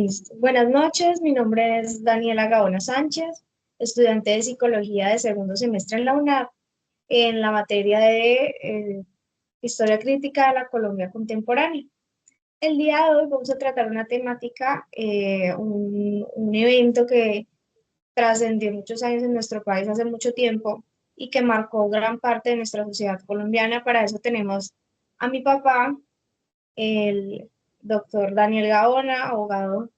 Listo. Buenas noches, mi nombre es Daniela Gaona Sánchez, estudiante de Psicología de segundo semestre en la UNAD, en la materia de Historia Crítica de la Colombia Contemporánea. El día de hoy vamos a tratar una temática, un evento que trascendió muchos años en nuestro país hace mucho tiempo y que marcó gran parte de nuestra sociedad colombiana. Para eso tenemos a mi papá, el doctor Daniel Gaona, abogado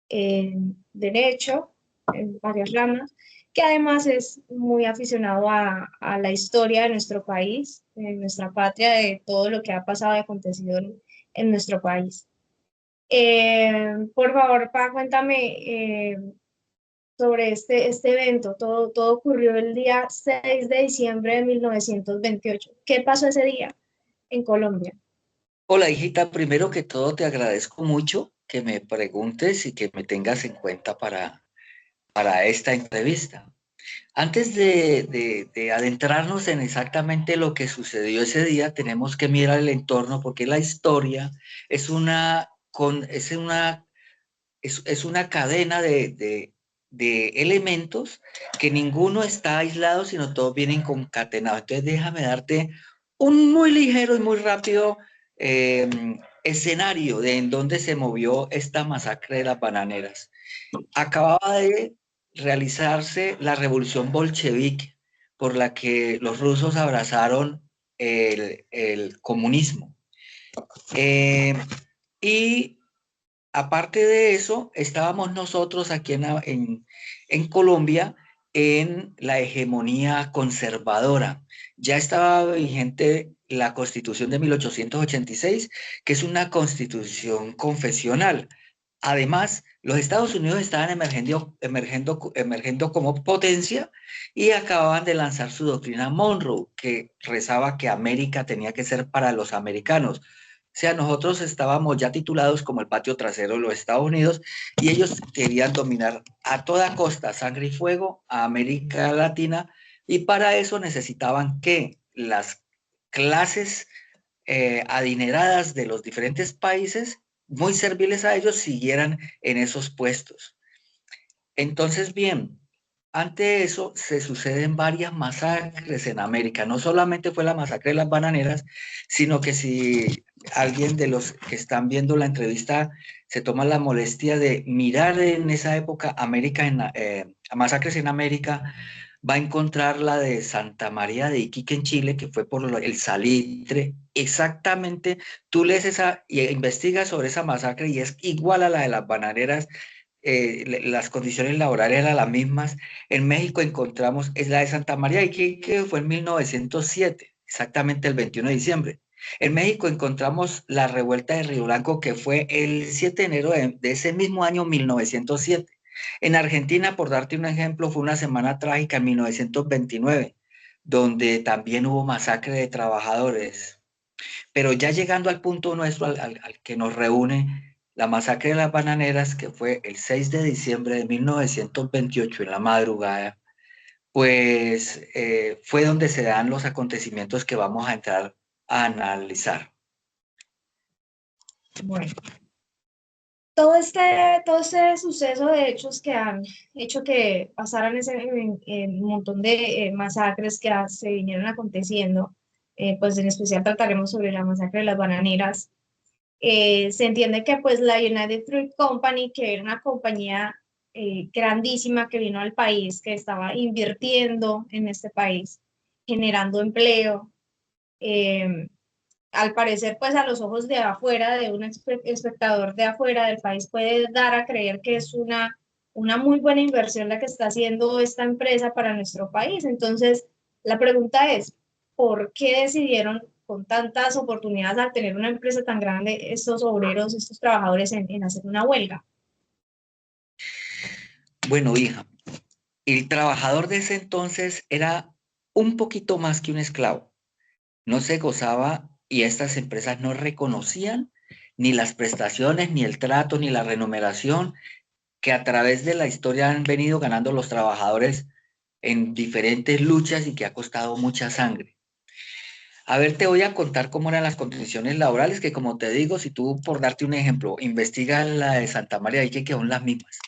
en derecho, en varias ramas, que además es muy aficionado a la historia de nuestro país, de nuestra patria, de todo lo que ha pasado y acontecido en nuestro país. Por favor, Pa, cuéntame sobre este evento. Todo ocurrió el día 6 de diciembre de 1928. ¿Qué pasó ese día en Colombia? Hola, hijita, primero que todo te agradezco mucho que me preguntes y que me tengas en cuenta para esta entrevista. Antes de adentrarnos en exactamente lo que sucedió ese día, tenemos que mirar el entorno porque la historia es una cadena de elementos que ninguno está aislado, sino todos vienen concatenados. Entonces déjame darte un muy ligero y muy rápido eh, escenario de en dónde se movió esta masacre de las bananeras. Acababa de realizarse la revolución bolchevique por la que los rusos abrazaron el comunismo. Eh, y aparte de eso, estábamos nosotros aquí en Colombia en la hegemonía conservadora. Ya estaba vigente la Constitución de 1886, que es una constitución confesional. Además, los Estados Unidos estaban emergiendo como potencia y acababan de lanzar su doctrina Monroe, que rezaba que América tenía que ser para los americanos. O sea, nosotros estábamos ya titulados como el patio trasero de los Estados Unidos y ellos querían dominar a toda costa, sangre y fuego, a América Latina, y para eso necesitaban que las clases adineradas de los diferentes países, muy serviles a ellos, siguieran en esos puestos. Entonces, bien, ante eso se suceden varias masacres en América. No solamente fue la masacre de las bananeras, sino que si alguien de los que están viendo la entrevista se toma la molestia de mirar en esa época masacres en América, va a encontrar la de Santa María de Iquique en Chile, que fue por el salitre. Exactamente, tú lees esa y investigas sobre esa masacre y es igual a la de las bananeras. Las condiciones laborales eran las mismas. En México encontramos, es la de Santa María de Iquique, que fue en 1907, exactamente el 21 de diciembre. En México encontramos la revuelta de Río Blanco, que fue el 7 de enero de ese mismo año 1907. En Argentina, por darte un ejemplo, fue una semana trágica en 1929, donde también hubo masacre de trabajadores. Pero ya llegando al punto nuestro, al que nos reúne, la masacre de las bananeras, que fue el 6 de diciembre de 1928 en la madrugada, pues fue donde se dan los acontecimientos que vamos a entrar a analizar. Bueno. Todo este suceso de hechos que han hecho que pasaran un montón de masacres que se vinieron aconteciendo, pues en especial trataremos sobre la masacre de las bananeras. Se entiende que pues la United Fruit Company, que era una compañía grandísima que vino al país, que estaba invirtiendo en este país, generando empleo, eh, al parecer, pues a los ojos de afuera, de un espectador de afuera del país, puede dar a creer que es una muy buena inversión la que está haciendo esta empresa para nuestro país. Entonces, la pregunta es, ¿por qué decidieron con tantas oportunidades al tener una empresa tan grande, estos obreros, estos trabajadores en hacer una huelga? Bueno, hija, el trabajador de ese entonces era un poquito más que un esclavo. No se gozaba y estas empresas no reconocían ni las prestaciones, ni el trato, ni la remuneración que a través de la historia han venido ganando los trabajadores en diferentes luchas y que ha costado mucha sangre. A ver, te voy a contar cómo eran las condiciones laborales, que como te digo, si tú, por darte un ejemplo, investigas la de Santa María, hay que son las mismas.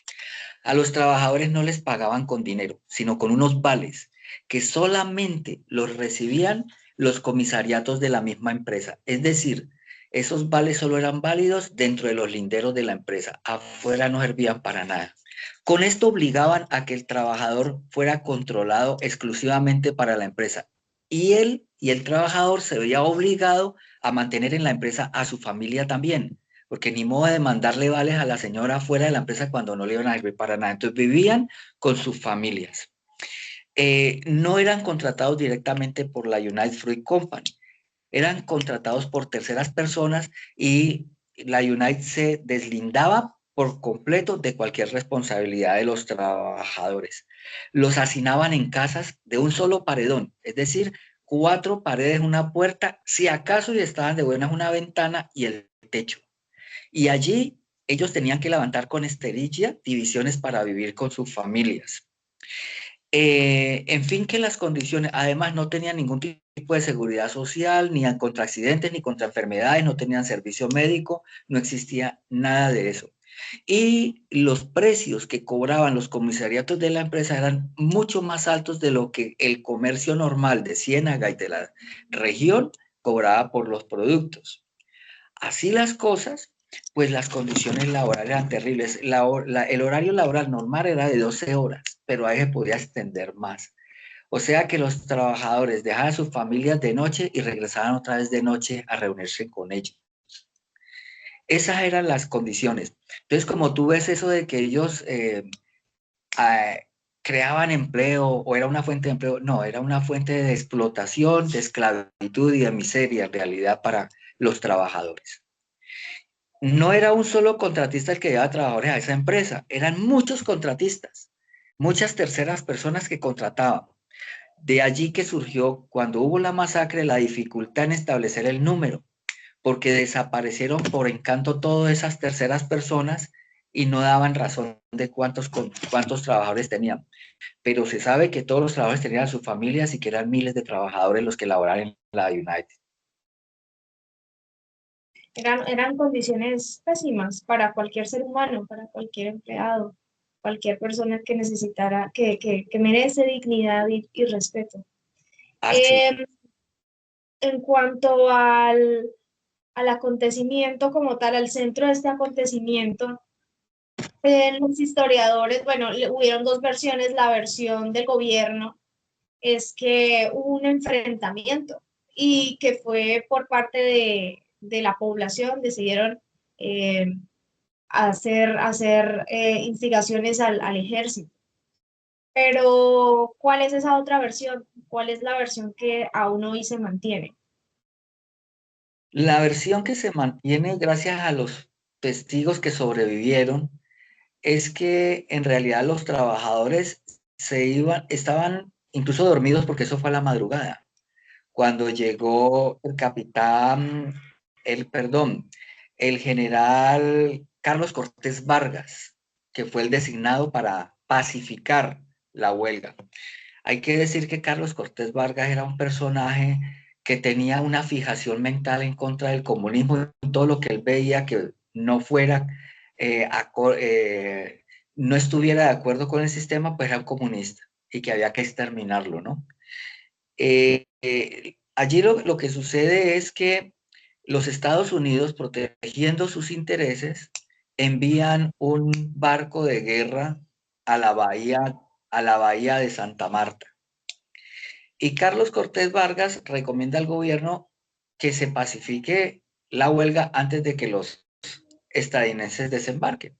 A los trabajadores no les pagaban con dinero, sino con unos vales que solamente los recibían los comisariatos de la misma empresa. Es decir, esos vales solo eran válidos dentro de los linderos de la empresa. Afuera no servían para nada. Con esto obligaban a que el trabajador fuera controlado exclusivamente para la empresa. Y él y el trabajador se veía obligado a mantener en la empresa a su familia también, porque ni modo de mandarle vales a la señora fuera de la empresa cuando no le iban a servir para nada. Entonces vivían con sus familias. No eran contratados directamente por la United Fruit Company, eran contratados por terceras personas y la United se deslindaba por completo de cualquier responsabilidad de los trabajadores. Los hacinaban en casas de un solo paredón, es decir, 4 paredes, una puerta, si acaso y estaban de buenas una ventana y el techo. Y allí ellos tenían que levantar con esterilla divisiones para vivir con sus familias. En fin, que las condiciones, además no tenían ningún tipo de seguridad social, ni contra accidentes, ni contra enfermedades, no tenían servicio médico, no existía nada de eso. Y los precios que cobraban los comisariatos de la empresa eran mucho más altos de lo que el comercio normal de Ciénaga y de la región cobraba por los productos. Así las cosas, pues las condiciones laborales eran terribles. El horario laboral normal era de 12 horas, pero ahí se podía extender más. O sea que los trabajadores dejaban a sus familias de noche y regresaban otra vez de noche a reunirse con ellos. Esas eran las condiciones. Entonces, como tú ves eso de que ellos ah, creaban empleo o era una fuente de empleo, no, era una fuente de explotación, de esclavitud y de miseria en realidad para los trabajadores. No era un solo contratista el que llevaba trabajadores a esa empresa, eran muchos contratistas, muchas terceras personas que contrataban. De allí que surgió, cuando hubo la masacre, la dificultad en establecer el número, porque desaparecieron por encanto todas esas terceras personas y no daban razón de cuántos trabajadores tenían. Pero se sabe que todos los trabajadores tenían sus familias y que eran miles de trabajadores los que laboraban en la United. Eran condiciones pésimas para cualquier ser humano, para cualquier empleado, cualquier persona que necesitara, que merece dignidad y respeto. Así. Eh, en cuanto al acontecimiento como tal, al centro de este acontecimiento, los historiadores, bueno, hubieron dos versiones. La versión del gobierno es que hubo un enfrentamiento y que fue por parte de la población, decidieron eh, hacer instigaciones al ejército. Pero, ¿cuál es esa otra versión? ¿Cuál es la versión que aún hoy se mantiene? La versión que se mantiene gracias a los testigos que sobrevivieron es que en realidad los trabajadores estaban incluso dormidos porque eso fue a la madrugada. Cuando llegó el capitán, el general Carlos Cortés Vargas, que fue el designado para pacificar la huelga. Hay que decir que Carlos Cortés Vargas era un personaje que tenía una fijación mental en contra del comunismo y todo lo que él veía que no fuera, no estuviera de acuerdo con el sistema, pues era un comunista y que había que exterminarlo, ¿no? Allí lo que sucede es que los Estados Unidos, protegiendo sus intereses, envían un barco de guerra a a la bahía de Santa Marta. Y Carlos Cortés Vargas recomienda al gobierno que se pacifique la huelga antes de que los estadounidenses desembarquen.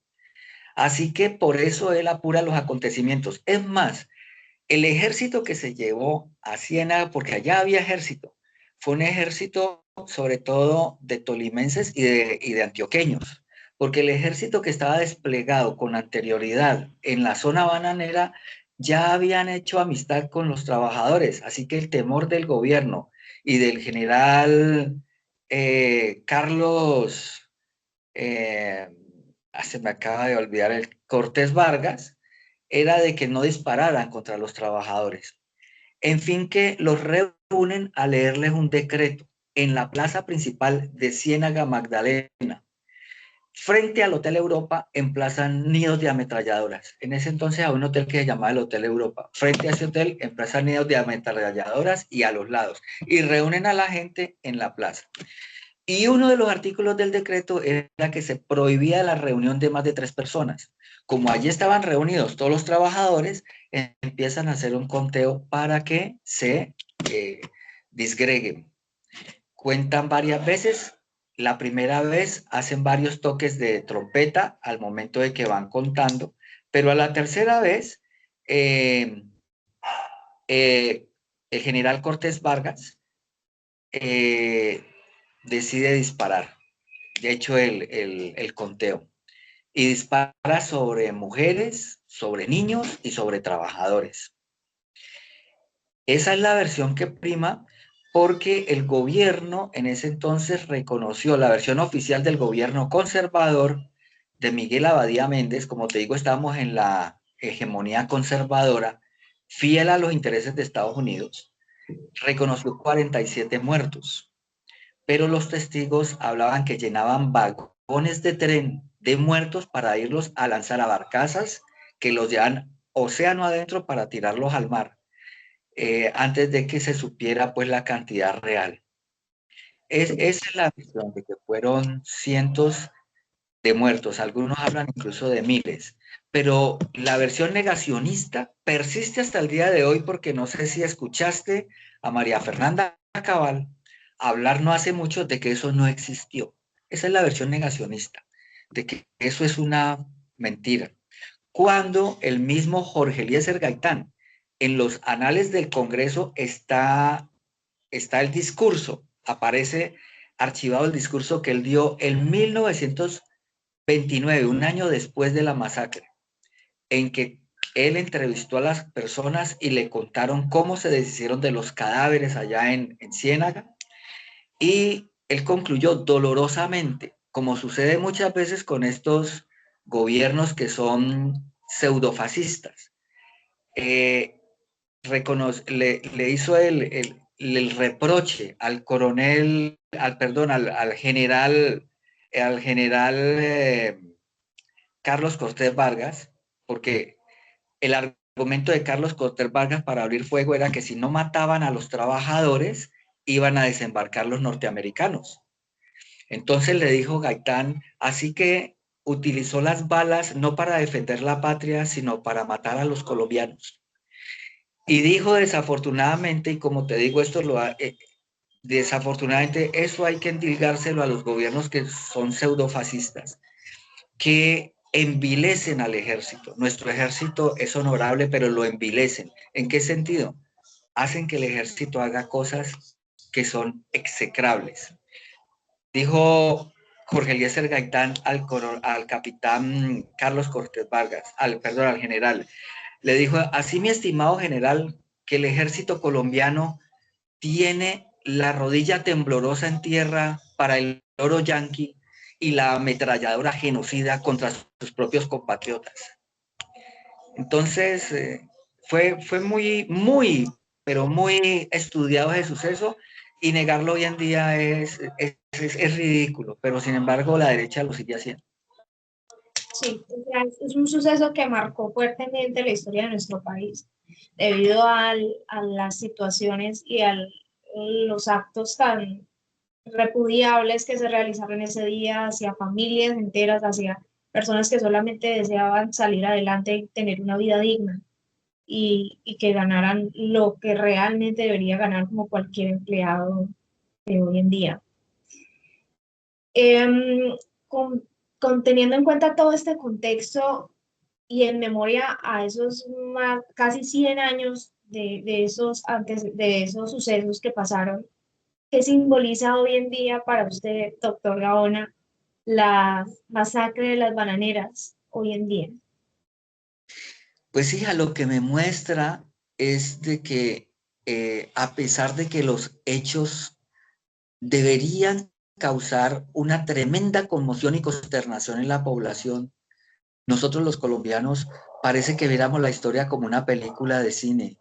Así que por eso él apura los acontecimientos. Es más, el ejército que se llevó a Ciénaga, porque allá había ejército, fue un ejército sobre todo de tolimenses y de antioqueños, porque el ejército que estaba desplegado con anterioridad en la zona bananera ya habían hecho amistad con los trabajadores, así que el temor del gobierno y del general Carlos, eh, se me acaba de olvidar, el Cortés Vargas, era de que no dispararan contra los trabajadores. En fin, que los reúnen a leerles un decreto en la plaza principal de Ciénaga Magdalena. Frente al Hotel Europa emplazan nidos de ametralladoras. En ese entonces había un hotel que se llamaba el Hotel Europa. Frente a ese hotel emplazan nidos de ametralladoras y a los lados. Y reúnen a la gente en la plaza. Y uno de los artículos del decreto era que se prohibía la reunión de más de 3 personas. Como allí estaban reunidos todos los trabajadores, empiezan a hacer un conteo para que se disgreguen. Cuentan varias veces. La primera vez hacen varios toques de trompeta al momento de que van contando, pero a la tercera vez eh, el general Cortés Vargas decide disparar. De hecho, el conteo. Y dispara sobre mujeres, sobre niños y sobre trabajadores. Esa es la versión que prima porque el gobierno en ese entonces reconoció la versión oficial del gobierno conservador de Miguel Abadía Méndez. Como te digo, estábamos en la hegemonía conservadora, fiel a los intereses de Estados Unidos. Reconoció 47 muertos, pero los testigos hablaban que llenaban vagones de tren de muertos para irlos a lanzar a barcazas que los llevan océano adentro para tirarlos al mar. Antes de que se supiera pues la cantidad real. Esa es la visión de que fueron cientos de muertos, algunos hablan incluso de miles, pero la versión negacionista persiste hasta el día de hoy porque no sé si escuchaste a María Fernanda Cabal hablar no hace mucho de que eso no existió. Esa es la versión negacionista, de que eso es una mentira. Cuando el mismo Jorge Eliezer Gaitán, en los anales del Congreso está el discurso, aparece archivado el discurso que él dio en 1929, un año después de la masacre, en que él entrevistó a las personas y le contaron cómo se deshicieron de los cadáveres allá en Ciénaga, y él concluyó dolorosamente, como sucede muchas veces con estos gobiernos que son pseudofascistas. Eh, le hizo el reproche al coronel, al general Carlos Cortés Vargas, porque el argumento de Carlos Cortés Vargas para abrir fuego era que si no mataban a los trabajadores, iban a desembarcar los norteamericanos. Entonces le dijo Gaitán, así que utilizó las balas no para defender la patria, sino para matar a los colombianos. Y dijo desafortunadamente, y como te digo, desafortunadamente eso hay que endilgárselo a los gobiernos que son pseudofascistas, que envilecen al ejército. Nuestro ejército es honorable, pero lo envilecen. ¿En qué sentido? Hacen que el ejército haga cosas que son execrables. Dijo Jorge Eliezer Gaitán al capitán Carlos Cortés Vargas, al general, le dijo, así mi estimado general, que el ejército colombiano tiene la rodilla temblorosa en tierra para el oro yanqui y la ametralladora genocida contra sus propios compatriotas. Entonces, fue pero muy estudiado ese suceso, y negarlo hoy en día es ridículo, pero sin embargo la derecha lo sigue haciendo. Sí, es un suceso que marcó fuertemente la historia de nuestro país, debido a las situaciones y a los actos tan repudiables que se realizaron ese día hacia familias enteras, hacia personas que solamente deseaban salir adelante y tener una vida digna, y que ganaran lo que realmente debería ganar como cualquier empleado de hoy en día. Con, teniendo en cuenta todo este contexto y en memoria a esos casi 100 años de esos sucesos que pasaron, ¿qué simboliza hoy en día para usted, doctor Gaona, la masacre de las bananeras hoy en día? Pues hija, lo que me muestra es de que a pesar de que los hechos deberían causar una tremenda conmoción y consternación en la población, nosotros los colombianos parece que viéramos la historia como una película de cine,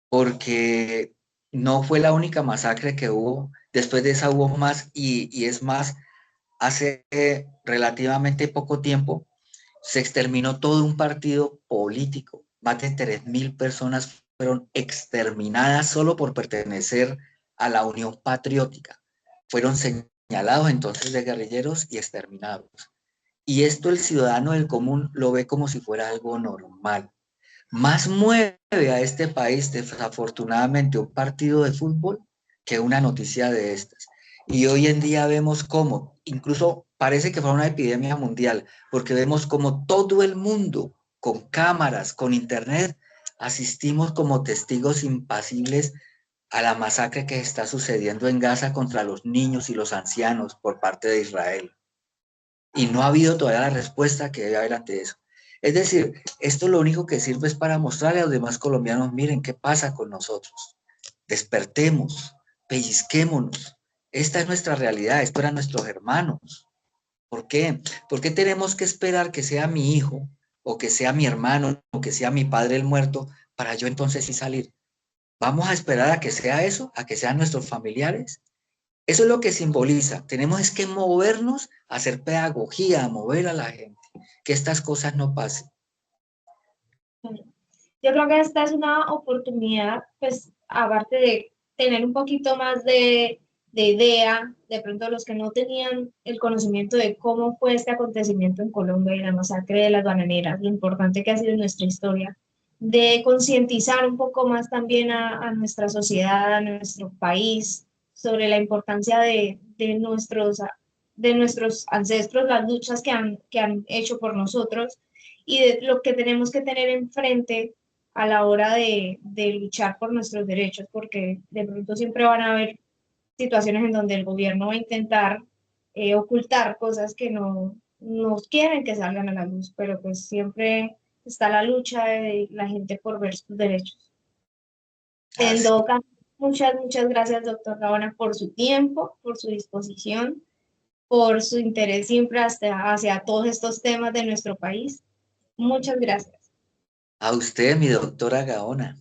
porque no fue la única masacre que hubo. Después de esa hubo más y es más, hace relativamente poco tiempo se exterminó todo un partido político. Más de 3.000 personas fueron exterminadas solo por pertenecer a la Unión Patriótica. Fueron señalados entonces de guerrilleros y exterminados. Y esto el ciudadano del común lo ve como si fuera algo normal. Más mueve a este país, desafortunadamente, un partido de fútbol que una noticia de estas. Y hoy en día vemos cómo, incluso parece que fue una epidemia mundial, porque vemos como todo el mundo, con cámaras, con internet, asistimos como testigos impasibles a la masacre que está sucediendo en Gaza contra los niños y los ancianos por parte de Israel. Y no ha habido todavía la respuesta que debe haber ante eso. Es decir, esto lo único que sirve es para mostrarle a los demás colombianos, miren qué pasa con nosotros. Despertemos, pellizquémonos. Esta es nuestra realidad, esto eran nuestros hermanos. ¿Por qué? ¿Por qué tenemos que esperar que sea mi hijo o que sea mi hermano o que sea mi padre el muerto para yo entonces sí salir? ¿Vamos a esperar a que sea eso, a que sean nuestros familiares? Eso es lo que simboliza. Tenemos es que movernos, hacer pedagogía, a mover a la gente, que estas cosas no pasen. Yo creo que esta es una oportunidad, pues, aparte de tener un poquito más de idea, de pronto los que no tenían el conocimiento de cómo fue este acontecimiento en Colombia y la masacre de las bananeras, lo importante que ha sido en nuestra historia, de concientizar un poco más también a nuestra sociedad, a nuestro país, sobre la importancia de nuestros ancestros, las luchas que han hecho por nosotros y de lo que tenemos que tener enfrente a la hora de luchar por nuestros derechos, porque de pronto siempre van a haber situaciones en donde el gobierno va a intentar ocultar cosas que no quieren que salgan a la luz, pero pues siempre está la lucha de la gente por ver sus derechos. En Así, todo caso, muchas gracias, doctor Gaona, por su tiempo, por su disposición, por su interés siempre hacia todos estos temas de nuestro país. Muchas gracias. a usted, mi doctora Gaona.